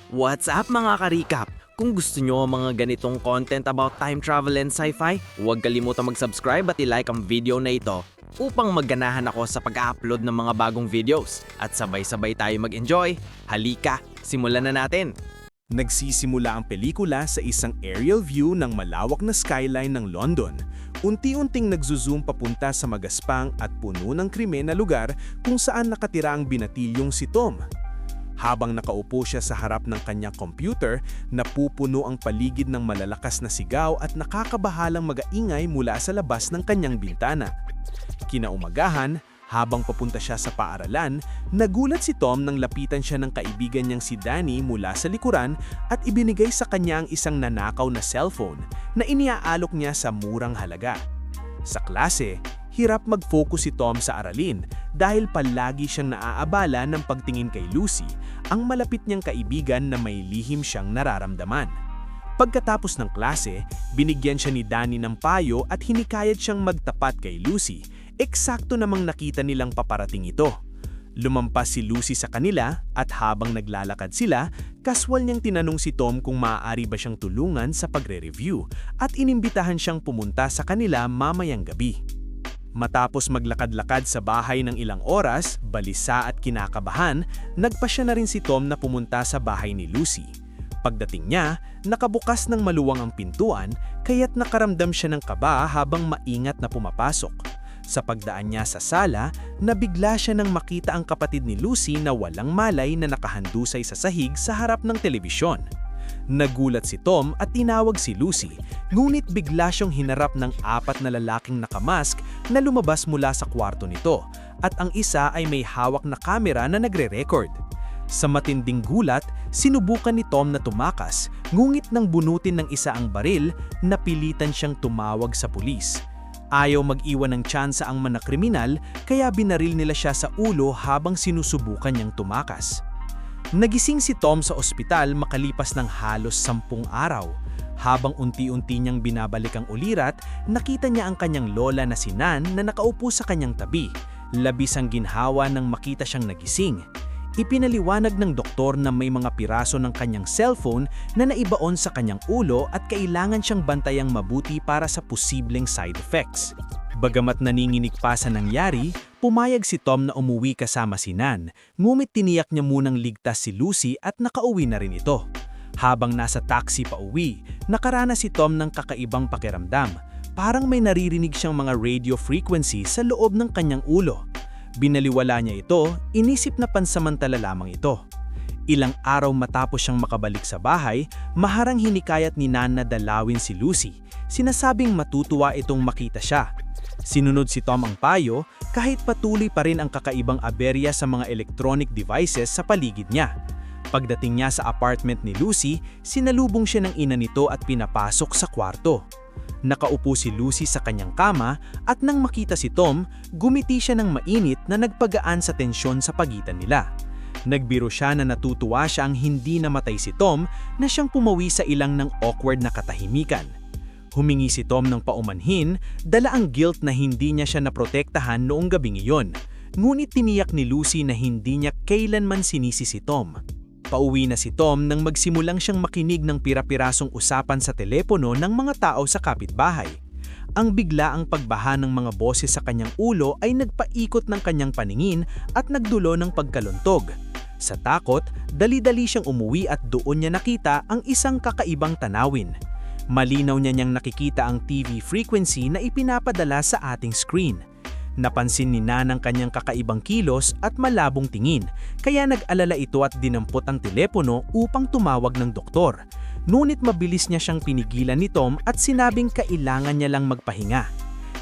What's up mga ka-recap? Kung gusto nyo ang mga ganitong content about time travel and sci-fi, huwag kalimutang mag-subscribe at i-like ang video na ito upang magganahan ako sa pag-upload ng mga bagong videos at sabay-sabay tayo mag-enjoy. Halika, simulan na natin! Nagsisimula ang pelikula sa isang aerial view ng malawak na skyline ng London. Unti-unting nagzo-zoom papunta sa magaspang at puno ng krimen na lugar kung saan nakatira ang binatilyong si Tom. Habang nakaupo siya sa harap ng kanyang computer, napupuno ang paligid ng malalakas na sigaw at nakakabahalang mag-aingay mula sa labas ng kanyang bintana. Kinaumagahan, habang papunta siya sa paaralan, nagulat si Tom nang lapitan siya ng kaibigan niyang si Danny mula sa likuran at ibinigay sa kanya ang isang nanakaw na cellphone na iniaalok niya sa murang halaga. Sa klase, hirap mag-focus si Tom sa aralin dahil palagi siyang naaabala ng pagtingin kay Lucy, ang malapit niyang kaibigan na may lihim siyang nararamdaman. Pagkatapos ng klase, binigyan siya ni Danny ng payo at hinikayat siyang magtapat kay Lucy. Eksakto namang nakita nilang paparating ito. Lumampas si Lucy sa kanila at habang naglalakad sila, kaswal niyang tinanong si Tom kung maaari ba siyang tulungan sa pagre-review at inimbitahan siyang pumunta sa kanila mamayang gabi. Matapos maglakad-lakad sa bahay ng ilang oras, balisa at kinakabahan, nagpasya na rin si Tom na pumunta sa bahay ni Lucy. Pagdating niya, nakabukas ng maluwang ang pintuan, kaya't nakaramdam siya ng kaba habang maingat na pumapasok. Sa pagdaan niya sa sala, nabigla siya nang makita ang kapatid ni Lucy na walang malay na nakahandusay sa sahig sa harap ng telebisyon. Nagulat si Tom at tinawag si Lucy, ngunit bigla siyang hinarap ng 4 na lalaking nakamask na lumabas mula sa kwarto nito at ang isa ay may hawak na kamera na nagre-record. Sa matinding gulat, sinubukan ni Tom na tumakas, ngunit nang bunutin ng isa ang baril, napilitan siyang tumawag sa pulis. Ayaw mag-iwan ng tsansa ang mga kriminal kaya binaril nila siya sa ulo habang sinusubukan niyang tumakas. Nagising si Tom sa ospital makalipas ng halos 10 araw. Habang unti-unti niyang binabalik ang ulirat, nakita niya ang kanyang lola na si Nan na nakaupo sa kanyang tabi. Labis ang ginhawa nang makita siyang nagising. Ipinaliwanag ng doktor na may mga piraso ng kanyang cellphone na naibaon sa kanyang ulo at kailangan siyang bantayang mabuti para sa posibleng side effects. Bagamat naninginig pa sa nangyari, pumayag si Tom na umuwi kasama si Nan, ngunit tiniyak niya munang ligtas si Lucy at nakauwi na rin ito. Habang nasa taxi pa uwi, nakaranas si Tom ng kakaibang pakiramdam. Parang may naririnig siyang mga radio frequency sa loob ng kanyang ulo. Binaliwala niya ito, inisip na pansamantala lamang ito. Ilang araw matapos siyang makabalik sa bahay, maharang hinikayat ni Nan na dalawin si Lucy. Sinasabing matutuwa itong makita siya. Sinunod si Tom ang payo kahit patuloy pa rin ang kakaibang aberya sa mga electronic devices sa paligid niya. Pagdating niya sa apartment ni Lucy, sinalubong siya ng ina nito at pinapasok sa kwarto. Nakaupo si Lucy sa kanyang kama at nang makita si Tom, gumiti siya ng mainit na nagpagaan sa tensyon sa pagitan nila. Nagbiro siya na natutuwa siyang hindi namatay si Tom na siyang pumawi sa ilang ng awkward na katahimikan. Humingi si Tom ng paumanhin, dala ang guilt na hindi niya siya naprotektahan noong gabing iyon. Ngunit tiniyak ni Lucy na hindi niya kailanman sinisi si Tom. Pauwi na si Tom nang magsimulang siyang makinig ng pira-pirasong usapan sa telepono ng mga tao sa kapitbahay. Ang biglaang pagbaha ng mga boses sa kanyang ulo ay nagpaikot ng kanyang paningin at nagdulo ng pagkaluntog. Sa takot, dali-dali siyang umuwi at doon niya nakita ang isang kakaibang tanawin. Malinaw niya niyang nakikita ang TV frequency na ipinapadala sa ating screen. Napansin ni Nan ang kanyang kakaibang kilos at malabong tingin, kaya nag-alala ito at dinampot ang telepono upang tumawag ng doktor. Ngunit mabilis niya siyang pinigilan ni Tom at sinabing kailangan niya lang magpahinga.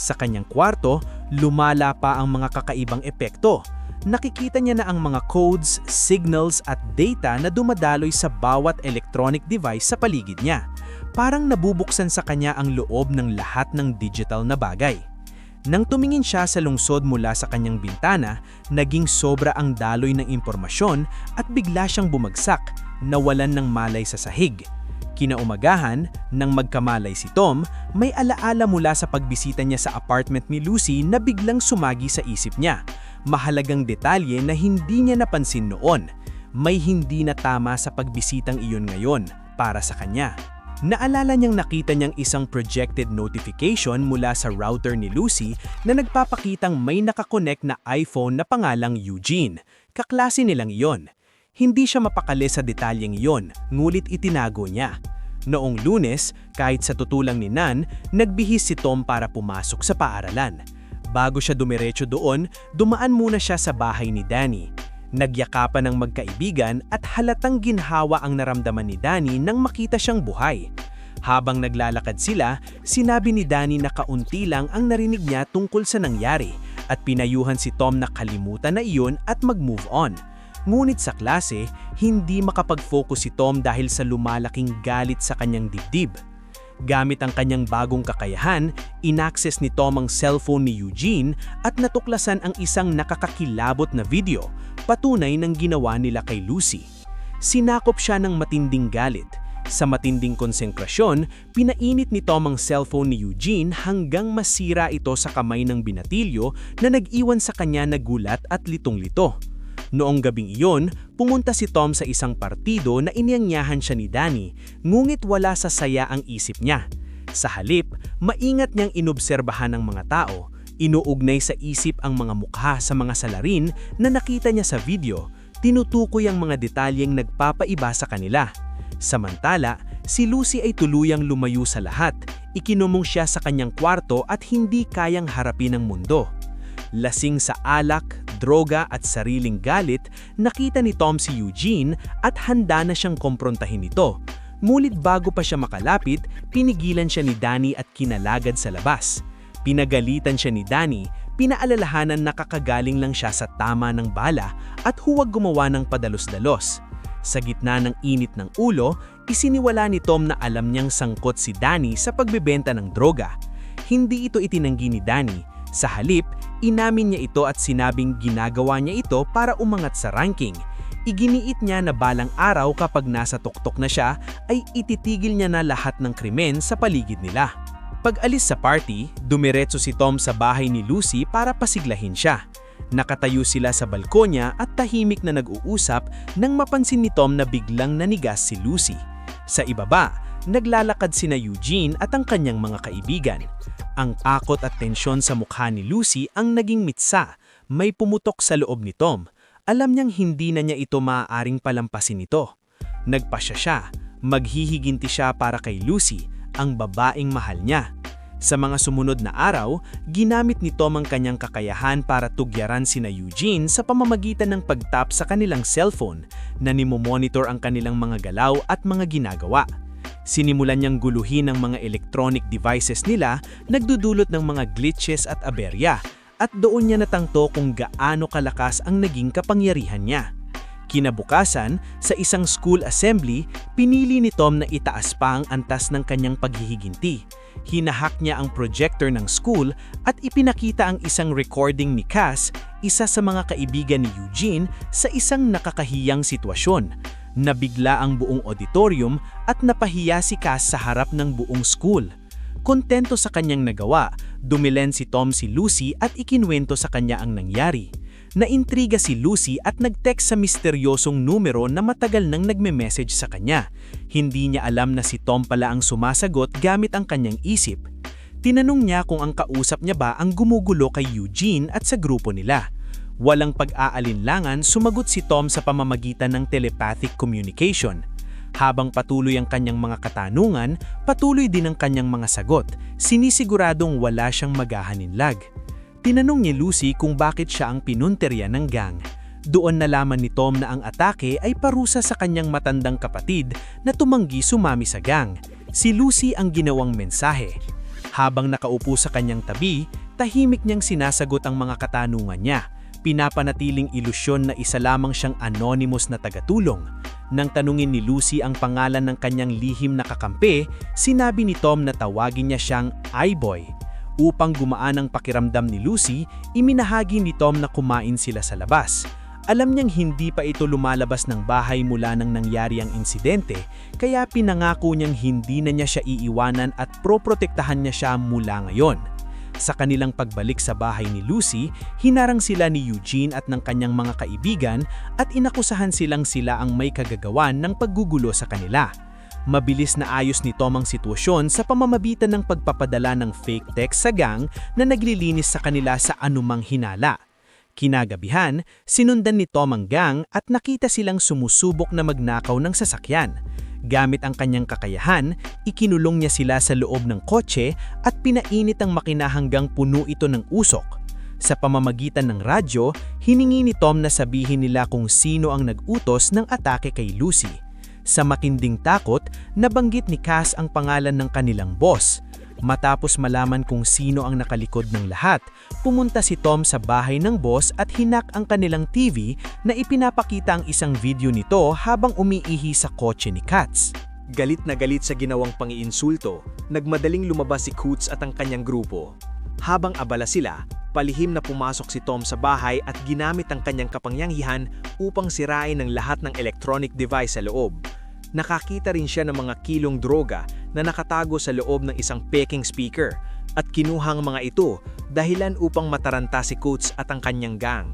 Sa kanyang kwarto, lumala pa ang mga kakaibang epekto. Nakikita niya na ang mga codes, signals at data na dumadaloy sa bawat electronic device sa paligid niya. Parang nabubuksan sa kanya ang loob ng lahat ng digital na bagay. Nang tumingin siya sa lungsod mula sa kanyang bintana, naging sobra ang daloy ng impormasyon at bigla siyang bumagsak, nawalan ng malay sa sahig. Kinaumagahan, nang magkamalay si Tom, may alaala mula sa pagbisita niya sa apartment ni Lucy na biglang sumagi sa isip niya. Mahalagang detalye na hindi niya napansin noon. may hindi na tama sa pagbisitang iyon ngayon para sa kanya. Naalala niyang nakita niyang isang projected notification mula sa router ni Lucy na nagpapakitang may nakakonect na iPhone na pangalang Eugene. Kaklase nilang iyon. Hindi siya mapakali sa detalyeng iyon, ngulit itinago niya. Noong Lunes, kahit sa tutulang ni Nan, nagbihis si Tom para pumasok sa paaralan. Bago siya dumiretso doon, dumaan muna siya sa bahay ni Danny. Nagyakapan ng magkaibigan at halatang ginhawa ang naramdaman ni Danny nang makita siyang buhay. Habang naglalakad sila, sinabi ni Danny na kaunti lang ang narinig niya tungkol sa nangyari at pinayuhan si Tom na kalimutan na iyon at mag-move on. Ngunit sa klase, hindi makapag-focus si Tom dahil sa lumalaking galit sa kanyang dibdib. Gamit ang kanyang bagong kakayahan, inaccess ni Tom ang cellphone ni Eugene at natuklasan ang isang nakakakilabot na video, patunay ng ginawa nila kay Lucy. Sinakop siya ng matinding galit. Sa matinding konsentrasyon, pinainit ni Tom ang cellphone ni Eugene hanggang masira ito sa kamay ng binatilyo na nag-iwan sa kanya na gulat at litong-lito. Noong gabing iyon, pumunta si Tom sa isang partido na iniangyahan siya ni Danny, ngunit wala sa saya ang isip niya. Sa halip, maingat niyang inobserbahan ng mga tao, inuugnay sa isip ang mga mukha sa mga salarin na nakita niya sa video, tinutukoy ang mga detalyeng nagpapaiba sa kanila. Samantala, si Lucy ay tuluyang lumayo sa lahat, ikinumong siya sa kanyang kwarto at hindi kayang harapin ang mundo. Lasing sa alak, droga at sariling galit, nakita ni Tom si Eugene at handa na siyang komprontahin ito. Ngunit bago pa siya makalapit, pinigilan siya ni Danny at kinalagad sa labas. Pinagalitan siya ni Danny, pinaalalahanan na kakagaling lang siya sa tama ng bala at huwag gumawa ng padalos-dalos. Sa gitna ng init ng ulo, isiniwala ni Tom na alam niyang sangkot si Danny sa pagbebenta ng droga. Hindi ito itinanggi ni Danny. Sa halip, inamin niya ito at sinabing ginagawa niya ito para umangat sa ranking. Iginiit niya na balang araw kapag nasa tuktok na siya, ay ititigil niya na lahat ng krimen sa paligid nila. Pag-alis sa party, dumiretso si Tom sa bahay ni Lucy para pasiglahin siya. Nakatayo sila sa balkonya at tahimik na nag-uusap nang mapansin ni Tom na biglang nanigas si Lucy. Sa ibaba, naglalakad sina Eugene at ang kanyang mga kaibigan. Ang takot at tensyon sa mukha ni Lucy ang naging mitsa, may pumutok sa loob ni Tom. Alam niyang hindi na niya ito maaaring palampasin ito. Nagpasya siya, maghihiginti siya para kay Lucy, ang babaeng mahal niya. Sa mga sumunod na araw, ginamit ni Tom ang kanyang kakayahan para tugyaran sina Eugene sa pamamagitan ng pagtap sa kanilang cellphone na nimomonitor ang kanilang mga galaw at mga ginagawa. Sinimulan niyang guluhin ang mga electronic devices nila, nagdudulot ng mga glitches at aberya, at doon niya natangto kung gaano kalakas ang naging kapangyarihan niya. Kinabukasan, sa isang school assembly, pinili ni Tom na itaas pa ang antas ng kanyang paghihiginti. Hinahack niya ang projector ng school at ipinakita ang isang recording ni Cass, isa sa mga kaibigan ni Eugene, sa isang nakakahiyang sitwasyon. Nabigla ang buong auditorium at napahiya si Cass sa harap ng buong school. Kontento sa kanyang nagawa, dumilen si Tom si Lucy at ikinwento sa kanya ang nangyari. Naintriga si Lucy at nag-text sa misteryosong numero na matagal nang nagme-message sa kanya. Hindi niya alam na si Tom pala ang sumasagot gamit ang kanyang isip. Tinanong niya kung ang kausap niya ba ang gumugulo kay Eugene at sa grupo nila. Walang pag-aalinlangan, sumagot si Tom sa pamamagitan ng telepathic communication. Habang patuloy ang kanyang mga katanungan, patuloy din ang kanyang mga sagot, sinisiguradong wala siyang maghahaninlag. Tinanong ni Lucy kung bakit siya ang pinunterya ng gang. Doon nalaman ni Tom na ang atake ay parusa sa kanyang matandang kapatid na tumanggi sumami sa gang. Si Lucy ang ginawang mensahe. Habang nakaupo sa kanyang tabi, tahimik niyang sinasagot ang mga katanungan niya. Pinapanatiling ilusyon na isa lamang siyang anonymous na tagatulong. Nang tanungin ni Lucy ang pangalan ng kanyang lihim na kakampi, sinabi ni Tom na tawagin niya siyang iBoy. Upang gumaan ang pakiramdam ni Lucy, iminahagi ni Tom na kumain sila sa labas. Alam niyang hindi pa ito lumalabas ng bahay mula nang nangyari ang insidente, kaya pinangako niyang hindi na niya siya iiwanan at proprotektahan niya siya mula ngayon. Sa kanilang pagbalik sa bahay ni Lucy, hinarang sila ni Eugene at ng kanyang mga kaibigan at inakusahan sila ang may kagagawan ng paggugulo sa kanila. Mabilis na ayos ni Tom ang sitwasyon sa pamamagitan ng pagpapadala ng fake text sa gang na naglilinis sa kanila sa anumang hinala. Kinagabihan, sinundan ni Tom ang gang at nakita silang sumusubok na magnakaw ng sasakyan. Gamit ang kanyang kakayahan, ikinulong niya sila sa loob ng kotse at pinainit ang makina hanggang puno ito ng usok. Sa pamamagitan ng radyo, hiningi ni Tom na sabihin nila kung sino ang nag-utos ng atake kay Lucy. Sa matinding takot, nabanggit ni Cass ang pangalan ng kanilang boss. Matapos malaman kung sino ang nakalikod ng lahat, pumunta si Tom sa bahay ng boss at hinak ang kanilang TV na ipinapakita ang isang video nito habang umiihi sa kotse ni Katz. Galit na galit sa ginawang pangiinsulto, nagmadaling lumabas si Coots at ang kanyang grupo. Habang abala sila, palihim na pumasok si Tom sa bahay at ginamit ang kanyang kapangyarihan upang sirain ang lahat ng electronic device sa loob. Nakakita rin siya ng mga kilong droga na nakatago sa loob ng isang peking speaker at kinuhang mga ito dahilan upang mataranta si Coots at ang kanyang gang.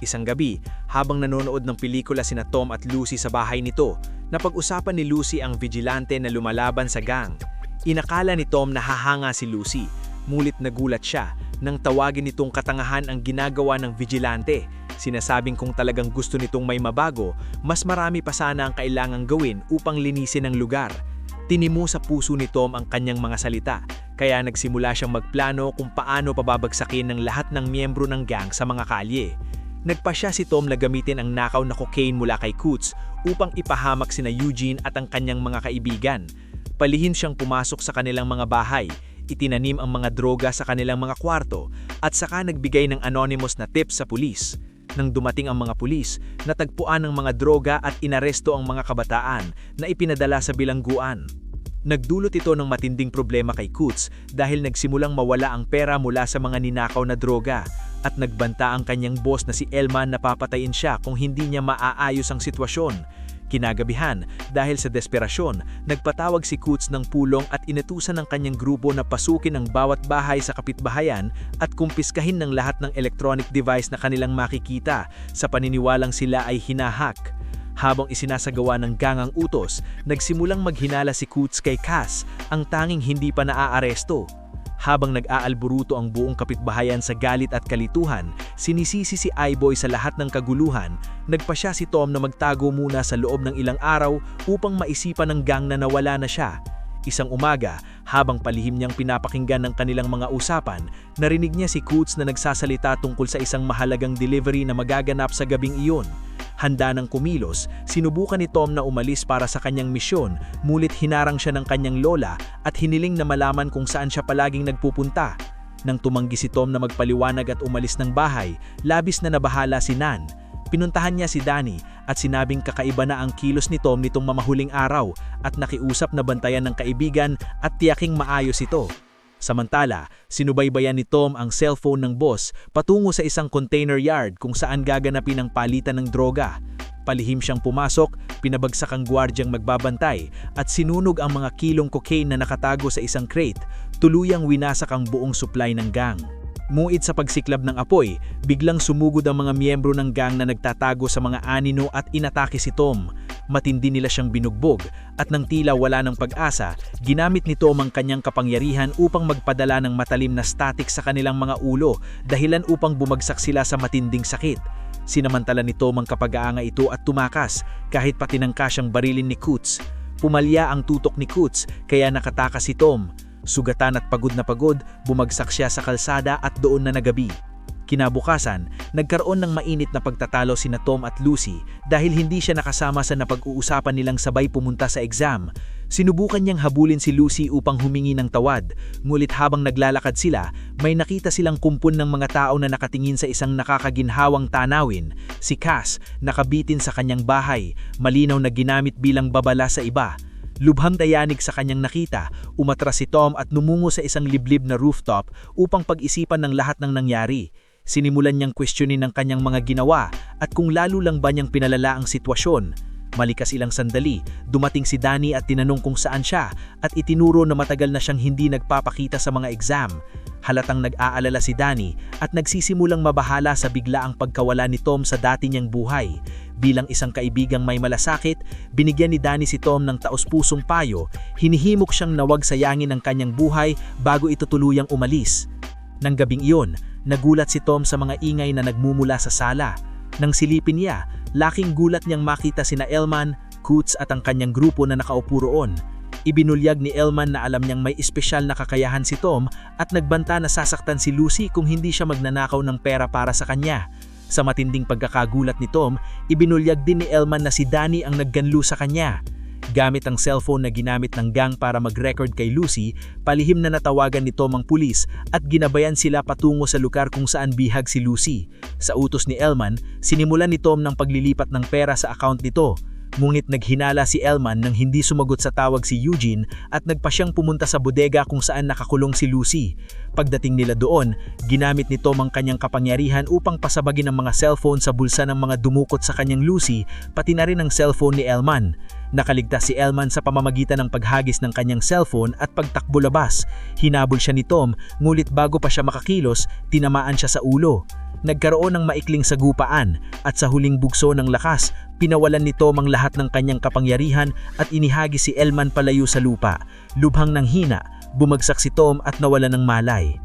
Isang gabi, habang nanonood ng pelikula sina Tom at Lucy sa bahay nito, napag-usapan ni Lucy ang vigilante na lumalaban sa gang. Inakala ni Tom na hahanga si Lucy, mulit nagulat siya nang tawagin nitong katangahan ang ginagawa ng vigilante. Sinasabing kung talagang gusto nitong may mabago, mas marami pa sana ang kailangang gawin upang linisin ang lugar. Tinimu sa puso ni Tom ang kanyang mga salita, kaya nagsimula siyang magplano kung paano pababagsakin ng lahat ng miyembro ng gang sa mga kalye. Nagpasya si Tom na gamitin ang nakaw na cocaine mula kay Coots upang ipahamak sina Eugene at ang kanyang mga kaibigan. Palihim siyang pumasok sa kanilang mga bahay, itinanim ang mga droga sa kanilang mga kwarto at saka nagbigay ng anonymous na tips sa pulis. Nang dumating ang mga pulis, natagpuan ang mga droga at inaresto ang mga kabataan na ipinadala sa bilangguan. Nagdulot ito ng matinding problema kay Coots dahil nagsimulang mawala ang pera mula sa mga ninakaw na droga at nagbanta ang kanyang boss na si Elman na papatayin siya kung hindi niya maaayos ang sitwasyon. Kinagabihan, dahil sa desperasyon, nagpatawag si Coots ng pulong at inutusan ng kanyang grupo na pasukin ang bawat bahay sa kapitbahayan at kumpiskahin ng lahat ng electronic device na kanilang makikita sa paniniwalang sila ay hinahak. Habang isinasagawa ng gangang utos, nagsimulang maghinala si Coots kay Cass, ang tanging hindi pa naaaresto. Habang nag-aalburuto ang buong kapitbahayan sa galit at kalituhan, sinisisi si Iboy sa lahat ng kaguluhan, nagpasya si Tom na magtago muna sa loob ng ilang araw upang maisipan ng gang na nawala na siya. Isang umaga, habang palihim niyang pinapakinggan ng kanilang mga usapan, narinig niya si Coots na nagsasalita tungkol sa isang mahalagang delivery na magaganap sa gabing iyon. Handa ng kumilos, sinubukan ni Tom na umalis para sa kanyang misyon, mulit hinarang siya ng kanyang lola at hiniling na malaman kung saan siya palaging nagpupunta. Nang tumanggi si Tom na magpaliwanag at umalis ng bahay, labis na nabahala si Nan. Pinuntahan niya si Danny at sinabing kakaiba na ang kilos ni Tom nitong mamahuling araw at nakiusap na bantayan ng kaibigan at tiyaking maayos ito. Samantala, sinubaybayan ni Tom ang cellphone ng boss patungo sa isang container yard kung saan gaganapin ang palitan ng droga. Palihim siyang pumasok, pinabagsak ang gwardyang magbabantay at sinunog ang mga kilong cocaine na nakatago sa isang crate, tuluyang winasak ang buong supply ng gang. Muid sa pagsiklab ng apoy, biglang sumugod ang mga miyembro ng gang na nagtatago sa mga anino at inatake si Tom. Matindi nila siyang binugbog at nang tila wala ng pag-asa, ginamit ni Tom ang kanyang kapangyarihan upang magpadala ng matalim na static sa kanilang mga ulo dahilan upang bumagsak sila sa matinding sakit. Sinamantala ni Tom ang kapag-aanga ito at tumakas kahit pa tinangka siyang barilin ni Coots. Pumalya ang tutok ni Coots kaya nakatakas si Tom. Sugatan at pagod na pagod, bumagsak siya sa kalsada at doon na nagabi. Kinabukasan, nagkaroon ng mainit na pagtatalo sina Tom at Lucy dahil hindi siya nakasama sa napag-uusapan nilang sabay pumunta sa exam. Sinubukan niyang habulin si Lucy upang humingi ng tawad, ngulit habang naglalakad sila, may nakita silang kumpon ng mga tao na nakatingin sa isang nakakaginhawang tanawin. Si Cass, nakabitin sa kanyang bahay, malinaw na ginamit bilang babala sa iba. Lubhang dayanig sa kanyang nakita, umatras si Tom at numungo sa isang liblib na rooftop upang pag-isipan ng lahat ng nangyari. Sinimulan niyang questionin ang kanyang mga ginawa at kung lalo lang ba niyang pinalala ang sitwasyon. Malikas ilang sandali, dumating si Danny at tinanong kung saan siya at itinuro na matagal na siyang hindi nagpapakita sa mga exam. Halatang nag-aalala si Danny at nagsisimulang mabahala sa biglaang pagkawala ni Tom sa dati niyang buhay. Bilang isang kaibigang may malasakit, binigyan ni Danny si Tom ng taos-pusong payo, hinihimok siyang nawag sayangin ang kanyang buhay bago ito tuluyang umalis. Nang gabing iyon, nagulat si Tom sa mga ingay na nagmumula sa sala. Nang silipin niya, laking gulat niyang makita sina Elman, Coots at ang kanyang grupo na nakaupo roon. Ibinulyag ni Elman na alam niyang may espesyal na kakayahan si Tom at nagbanta na sasaktan si Lucy kung hindi siya magnanakaw ng pera para sa kanya. Sa matinding pagkakagulat ni Tom, ibinulyag din ni Elman na si Danny ang nagganlo sa kanya. Gamit ang cellphone na ginamit ng gang para mag-record kay Lucy, palihim na natawagan ni Tom ang pulis at ginabayan sila patungo sa lugar kung saan bihag si Lucy. Sa utos ni Elman, sinimulan ni Tom ng paglilipat ng pera sa account nito. Ngunit naghinala si Elman nang hindi sumagot sa tawag si Eugene at nagpa siyang pumunta sa bodega kung saan nakakulong si Lucy. Pagdating nila doon, ginamit ni Tom ang kanyang kapangyarihan upang pasabagin ang mga cellphone sa bulsa ng mga dumukot sa kanyang Lucy, pati na rin ang cellphone ni Elman. Nakaligtas si Elman sa pamamagitan ng paghagis ng kanyang cellphone at pagtakbo labas. Hinabol siya ni Tom, ngulit bago pa siya makakilos, tinamaan siya sa ulo. Nagkaroon ng maikling sagupaan at sa huling bugso ng lakas, pinawalan ni Tom ang lahat ng kanyang kapangyarihan at inihagi si Elman palayo sa lupa. Lubhang ng hina, bumagsak si Tom at nawala ng malay.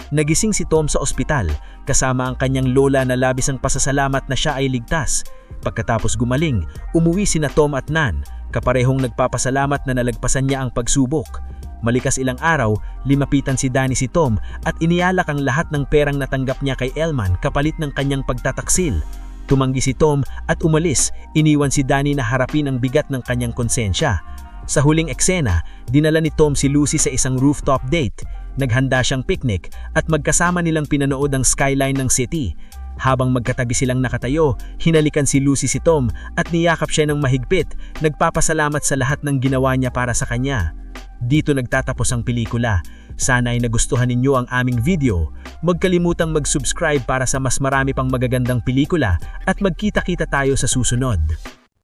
Nagising si Tom sa ospital, kasama ang kanyang lola na labis ang pasasalamat na siya ay ligtas. Pagkatapos gumaling, umuwi sina Tom at Nan, kaparehong nagpapasalamat na nalagpasan niya ang pagsubok. Malikas ilang araw, limapitan si Danny si Tom at inialak ang lahat ng perang natanggap niya kay Elman kapalit ng kanyang pagtataksil. Tumanggi si Tom at umalis, iniwan si Danny na harapin ang bigat ng kanyang konsensya. Sa huling eksena, dinala ni Tom si Lucy sa isang rooftop date. Naghanda siyang picnic at magkasama nilang pinanood ang skyline ng city. Habang magkatabi silang nakatayo, hinalikan si Lucy si Tom at niyakap siya ng mahigpit, nagpapasalamat sa lahat ng ginawa niya para sa kanya. Dito nagtatapos ang pelikula. Sana ay nagustuhan ninyo ang aming video. Huwag kalimutang mag-subscribe para sa mas marami pang magagandang pelikula at magkita-kita tayo sa susunod.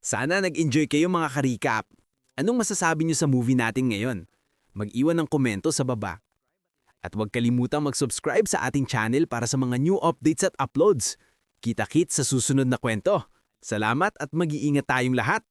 Sana nag-enjoy kayo mga ka-recap. Anong masasabi niyo sa movie natin ngayon? Mag-iwan ng komento sa baba. At huwag kalimutang mag-subscribe sa ating channel para sa mga new updates at uploads. Kita-kits sa susunod na kwento. Salamat at mag-iingat tayong lahat.